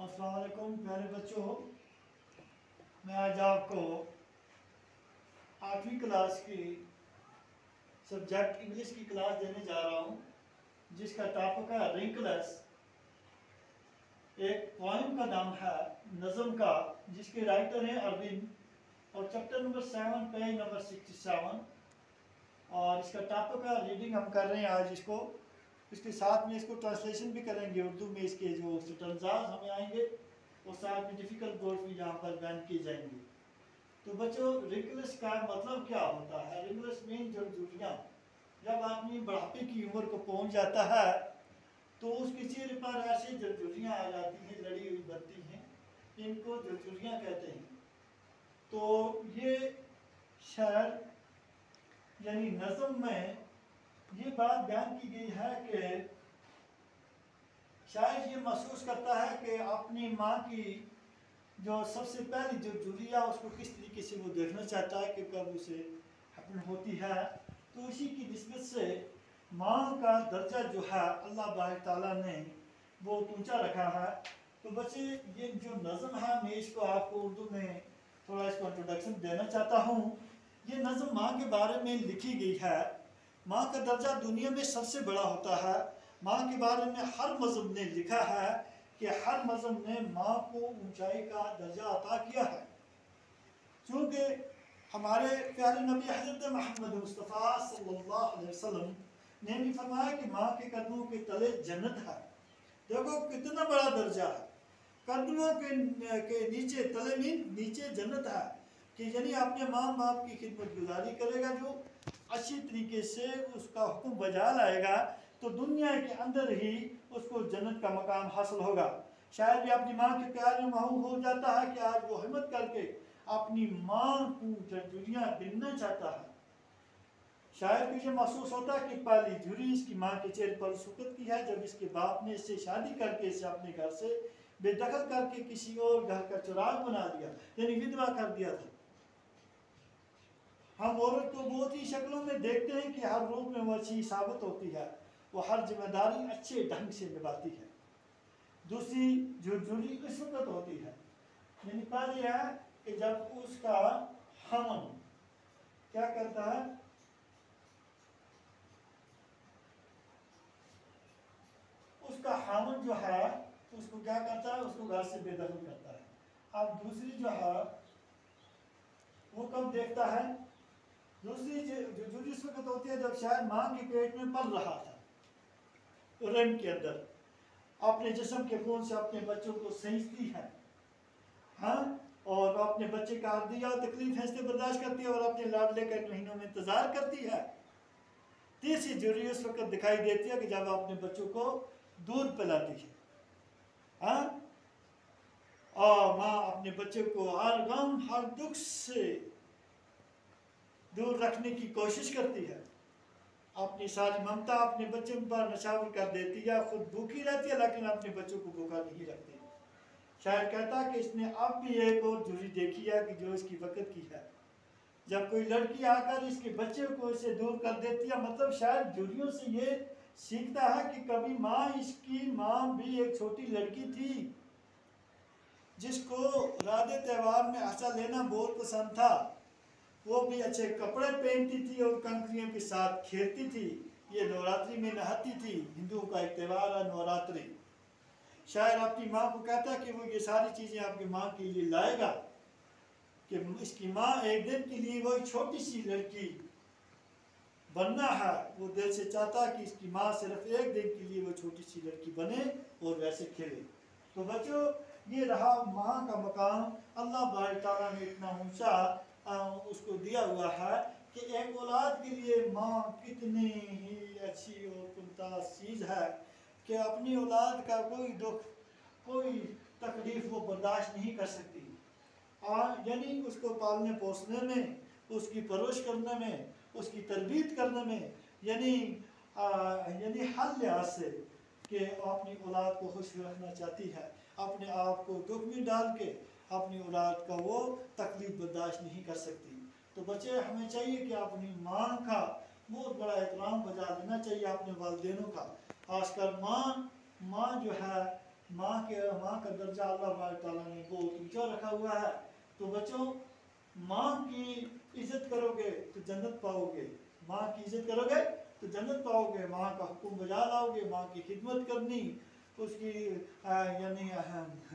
अस्सलाम वालेकुम प्यारे बच्चों, मैं आज आपको 8वीं क्लास की सब्जेक्ट इंग्लिश की क्लास देने जा रहा हूँ, जिसका टॉपिक है रिंकलेस। एक पोएम का नाम है नज़म का, जिसके राइटर हैं अरविंद, और चैप्टर नंबर 7 पेज नंबर 67। और इसका टॉपिक है रीडिंग हम कर रहे हैं आज इसको। इसके साथ में इसको ट्रांसलेशन भी करेंगे उर्दू में। इसके जो स्टेंजाज हमें आएंगे और साथ में डिफ़िकल्ट वर्ड भी यहाँ पर बयान किए जाएंगे। तो बच्चों, रिंकलेस का मतलब क्या होता है? रिंकलेस मीन झुर्रियाँ। जब आदमी बुढ़ापे की उम्र को पहुँच जाता है तो उसके चेहरे पर ऐसी झुर्रियाँ आ जाती हैं, लड़ी हुई बनती हैं, इनको झुर्रियाँ कहते हैं। तो ये शायर यानी नज़म में ये बात बयान की गई है कि शायद ये महसूस करता है कि अपनी माँ की जो सबसे पहली जो जुलिया उसको किस तरीके से वो देखना चाहता है कि कब उसे हकम होती है। तो उसी की निस्बत से माँ का दर्जा जो है अल्लाह बाहर ताला ने वो ऊंचा रखा है। तो बच्चे, ये जो नज़म है मैं इसको आपको उर्दू में थोड़ा इसको इंट्रोडक्शन देना चाहता हूँ। ये नज़म माँ के बारे में लिखी गई है। माँ का दर्जा दुनिया में सबसे बड़ा होता है। माँ के बारे में हर मज़हब ने लिखा है कि हर मज़हब ने माँ को ऊंचाई का दर्जा अता किया है, क्योंकि हमारे प्यारे नबी हज़रत मोहम्मद मुस्तफ़ा सल्लल्लाहु अलैहि वसल्लम ने भी फरमाया कि माँ के कदमों के तले जन्नत है। देखो कितना बड़ा दर्जा है, कदमों के नीचे, तले में नीचे जन्नत है। कि यानी अपने माँ बाप की खिदमत गुजारी करेगा, जो अच्छी तरीके से उसका हुक्म बजा लाएगा, तो दुनिया के अंदर ही उसको जन्नत का मकाम हासिल होगा। शायद भी अपनी माँ के प्यार में महू हो जाता है कि आज वो हिम्मत करके अपनी माँ को झुर्रियाँ गिनना चाहता है। शायद मुझे महसूस होता है कि पहली झुर्री इसकी माँ के चेहरे पर उस वक़्त की है जब इसके बाप ने इससे शादी करके इसे अपने घर से बेदखल करके किसी और घर का चिराग बना दिया, यानी विधवा कर दिया था। हम औरत को बहुत ही शक्लों में देखते हैं कि हर रूप में वो अच्छी साबित होती है, वो हर जिम्मेदारी अच्छे ढंग से निभाती है। दूसरी झुर्री इस वक्त होती है, यानी पहले है कि जब उसका हमन क्या करता है, उसका हमन जो है उसको क्या करता है, उसको घर से बेदखल करता है। अब दूसरी जो है वो कब देखता है, दूसरी जो जिस वक्त होती है जब शायद माँ के पेट में पल रहा था, रन के अंदर अपने जिस्म के खून से अपने बच्चों को सेंचती है, हाँ, और अपने बच्चे का अर्दिया तकलीफ है इससे बर्दाश्त करती है और अपने लाडले के महीनों में इंतजार करती है। तीसरी जुर्री उस वक्त दिखाई देती है कि जब अपने बच्चों को दूध पिलाती है, हाँ, और माँ अपने बच्चे को हर गम हर दुख से दूर रखने की कोशिश करती है। अपनी सारी ममता अपने बच्चों पर नशावर कर देती है, खुद भूखी रहती है लेकिन अपने बच्चों को भूखा नहीं रखती। शायद कहता कि इसने अब भी एक और जुर्री देखी है कि जो इसकी वक्त की है, जब कोई लड़की आकर इसके बच्चे को इसे दूर कर देती है। मतलब शायद जुर्रियों से ये सीखता है कि कभी इसकी माँ भी एक छोटी लड़की थी जिसको राधे त्यौहार में हंसा लेना बहुत पसंद था। वो भी अच्छे कपड़े पहनती थी और कंकरियों के साथ खेलती थी। ये नवरात्रि में नहाती थी, हिंदुओं का एक त्यौहार है नवरात्रि। शायद अपनी माँ को कहता कि वो ये सारी चीज़ें आपकी माँ के लिए लाएगा, कि इसकी माँ एक दिन के लिए वही छोटी सी लड़की बनना है। वो दिल से चाहता कि इसकी माँ सिर्फ एक दिन के लिए वो छोटी सी लड़की बने और वैसे खेले। तो बच्चों, ये रहा माँ का मकाम। अल्लाह बाहर ताला ने इतना ऊंचा उसको दिया हुआ है कि एक औलाद के लिए माँ कितनी ही अच्छी और मुमताज़ चीज़ है कि अपनी औलाद का कोई दुख कोई तकलीफ़ वो बर्दाश्त नहीं कर सकती। यानी उसको पालने पोसने में, उसकी परवरिश करने में, उसकी तरबियत करने में, यानी हर लिहाज से कि अपनी औलाद को खुश रखना चाहती है, अपने आप को दुख में डाल के अपनी औलाद का वो तकलीफ बर्दाश्त नहीं कर सकती। तो बच्चे, हमें चाहिए कि अपनी माँ का बहुत बड़ा एहतराम बजा लेना चाहिए, अपने वालिदैनों का, खासकर माँ जो है माँ का दर्जा अल्लाह ताला ने बहुत ऊंचा रखा हुआ है। तो बच्चों, माँ की इज्जत करोगे तो जन्नत पाओगे, माँ की इज्जत करोगे तो जन्नत पाओगे। माँ का हुक्म बजा लाओगे, माँ की खिदमत करनी, उसकी यानी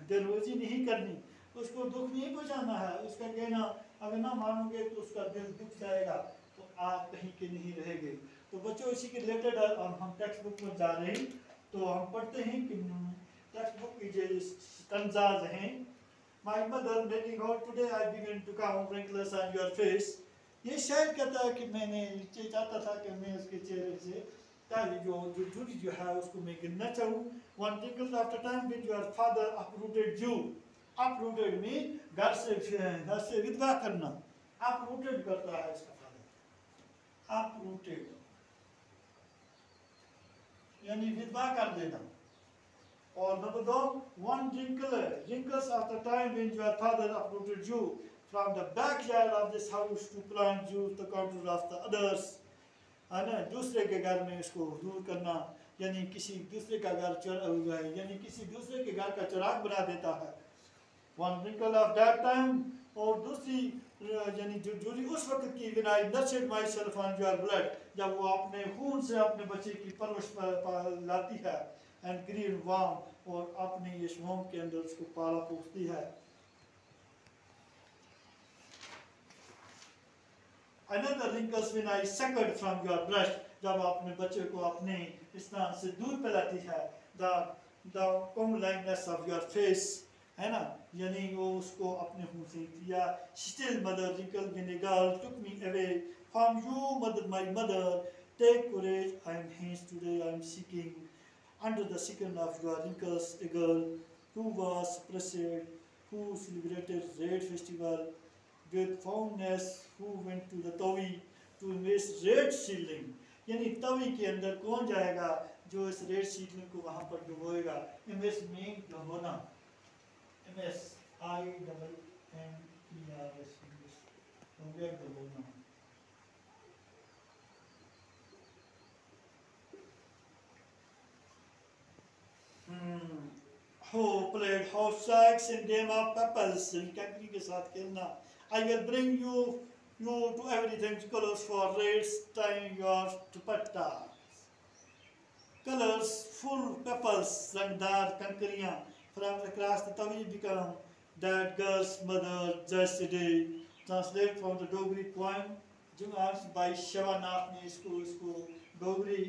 दिलरोजी नहीं करनी, उसको दुख नहीं पहुँचाना है। उसका कहना अगर ना मानोगे तो उसका दिल दुख जाएगा, तो आप कहीं के नहीं रहेंगे। तो बच्चों, इसी के रिलेटेड हम टेक्स्ट बुक में जा रहे हैं। तो हम पढ़ते हैं कि टेक्स्ट बुक की जो स्टैंजाज हैं। My mother making out today I began to count wrinkles on your face. ये शायद कहता है कि मैंने चाहता था कि मैं उसके चेहरे से ताकि जो झुर्री जो है उसको मैं गिनना चाहूँ। One wrinkle after time when your father uprooted you. Uprooted mean घर से विधवा करना। Uprooted करता है इसका फादर। Uprooted यानी विधवा कर देना। और number 2, one wrinkles after time when your father uprooted you from the backyard of this house to plant you the counter of the others, है ना, दूसरे के घर में इसको दूर करना, यानी किसी दूसरे का घर यानी किसी दूसरे के घर का चिराग बना देता है। One wrinkle of that time, और दूसरी यानी जो उस वक्त की when I nurtured myself on your blood, जब वो अपने खून से अपने बच्चे की परवरिश लाती है, and green warm, और अपने इस वॉर्म के अंदर उसको पाला पोसती है। Another wrinkles when I suckled from your breast, जब अपने बच्चे को अपने स्तन से दूध पिलाती है। The comeliness of your face, है ना, यानी वो उसको अपने मुंह से दिया। Still mother wrinkle when a girl took me away from you, my mother, take courage, I am hence today, I am seeking. Under the second of your wrinkles, a girl who was present, who celebrated Red Festival with fondness, who went to the Tawi to immerse red seedling. यानी तवी के अंदर कौन जाएगा जो इस red seedling को वहाँ पर डुबोएगा। इमेस में डुबोना, इमेस IMMERS हो गया डुबोना। Who played horseshoes in game of peppers, कैकरी के साथ खेलना। I will bring you to everything colors for reds, tying your dupatta. Colors, full peppers, रंगदार कंकरियाँ, from across the Tawi become that girl's mother just today. Translate from the Dogri poem, जुगार्स by शवानाथ ने इसको डोगरी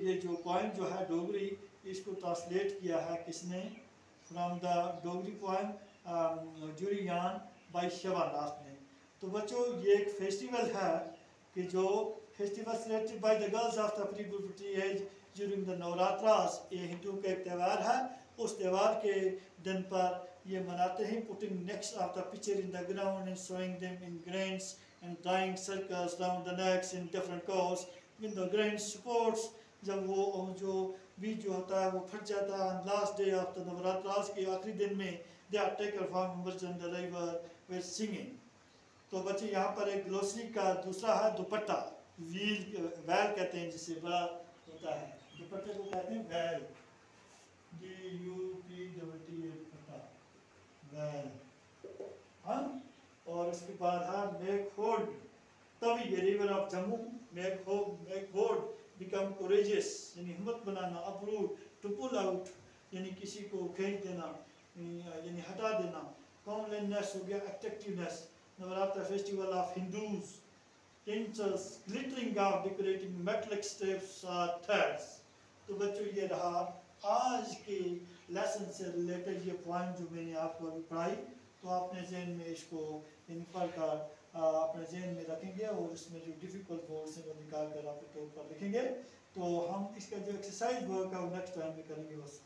ये जो poem जो है डोगरी, इसको translate किया है किसने? फ्रॉम द डोगरी पोएम जुरियान बाय शवानाथ ने। तो बच्चों, ये एक फेस्टिवल है कि जो festival celebrated by the girls of the pre-puberty age during the Navratras, ये हिंदू का एक त्यौहार है। उस त्यौहार के दिन पर ये मनाते हैं। Putting necks of the pitcher in the ground and sowing them in grains and drawing circles round the necks in different cause with the grain supports. जब वो जो बीज जो होता है वो फट जाता है, last day of the Navratras के आखिरी दिन में they are taken from members in the river with singing. तो बच्चे, यहाँ पर एक ग्लोसरी का दूसरा है दुपट्टा, वैल कहते हैं जिसे बड़ा होता है, दुपट्टे को कहते हैं वैल, DUPT वैल। हाँ, और उसके बाद है मेक होल्ड, तभी ये river of Jammu, make hold become courageous, यानी हिम्मत बनाना, uproot, to pull out, यानी किसी को खींच देना, यानी हटा देना। comeliness हो गया attractiveness, Navratra festival of Hindus, tinsels, glittering of decorating metallic steps or threads। तो बच्चों, ये रहा आज के लेसन से रिलेटेड ये पॉइंट जो मैंने आपको अभी पढ़ाई। तो आपने जहन में इसको इन पढ़कर अपने जहन में रखेंगे और इसमें जो डिफ़िकल्ट वर्ड्स हैं वो निकाल कर आपके तौर पर लिखेंगे। तो हम इसका जो एक्सरसाइज वर्क है वो नेक्स्ट टाइम में करेंगे। बस।